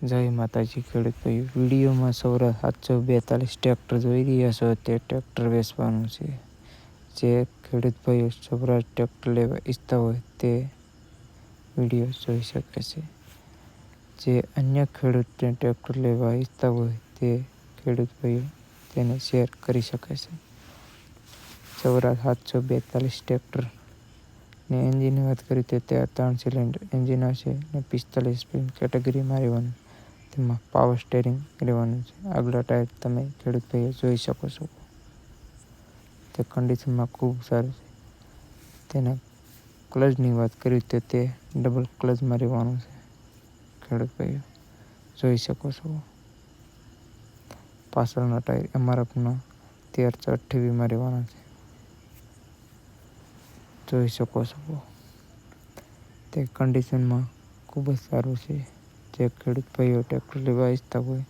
જય માતાજી ખેડૂત ભાઈ, વિડીયોમાં સૌરાષ્ટ્ર 742 ટ્રેક્ટર જોઈ રહ્યા છો. તે ટ્રેક્ટર વેચવાનું છે. જે ખેડૂત ભાઈઓ સૌરાષ્ટ્ર ટ્રેક્ટર લેવા ઈચ્છતા હોય તે વિડીયો જોઈ શકે છે. જે અન્ય ખેડૂતને ટ્રેક્ટર લેવા ઈચ્છતા હોય તે ખેડૂત ભાઈઓ તેને શેર કરી શકે છે. સૌરાષ્ટ્ર 742 ટ્રેક્ટર ને એન્જિનની વાત કરીએ તો તે 3 સિલિન્ડર એન્જિન હશે ને 45 સ્પીડ કેટેગરીમાં રહેવાનું. તેમાં પાવર સ્ટેરિંગ રહેવાનું છે. આગલા ટાયર તમે ખેડૂત ભાઈઓ જોઈ શકો છો. તે કન્ડિશનમાં ખૂબ સારું છે. તેના ક્લચની વાત કરીએ તો તે ડબલ ક્લચમાં રહેવાનું છે. ખેડૂત ભાઈઓ જોઈ શકો છો. પાછળના ટાયર MRFના 13/28માં રહેવાના છે. જોઈ શકો છો. તે કન્ડિશનમાં ખૂબ જ સારું છે. જે ખેડૂત ભાઈઓ ટ્રેક્ટર લેવા ઈચ્છતા હોય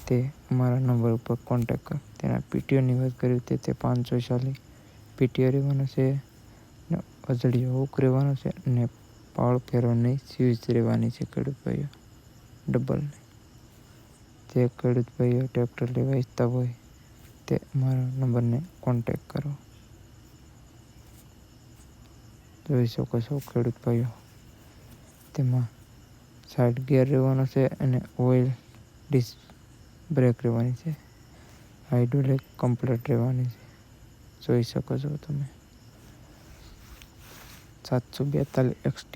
તે અમારા નંબર ઉપર કોન્ટેક્ટ કરો. તેના PTOની વાત કરીએ તો તે 540 PTO રહેવાનો છે ને અજડિયો હુક રહેવાનો છે અને પાળ ફેરવાની સ્વિચ રહેવાની છે. ખેડૂત ભાઈઓ ડબલની. જે ખેડૂત ભાઈઓ ટ્રેક્ટર લેવા ઈચ્છતા હોય તે અમારા નંબરને કોન્ટેક્ટ કરો. જોઈ શકો છો ખેડૂત ભાઈઓ. તેમાં સાઇડ ગિયર રહેવાનો છે અને ઓઇલ ડિસ્ક બ્રેક રહેવાની છે. હાઇડ્રોલિક કમ્પ્લીટ રહેવાની છે. જોઈ શકો છો તમે. 742 XT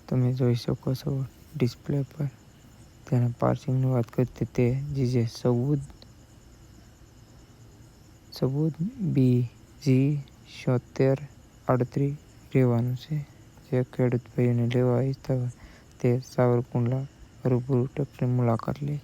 તમે જોઈ શકો છો ડિસ્પ્લે પર. તેના પાર્સિંગની વાત કરીએ તો તે GJ 14 BG 7638 રહેવાનું છે. જે ખેડૂત ભાઈઓને લેવા ઈચ્છતા હોય તે સાવરકુંડલા રૂબરૂ ટ્રેક્ટરની મુલાકાત લે.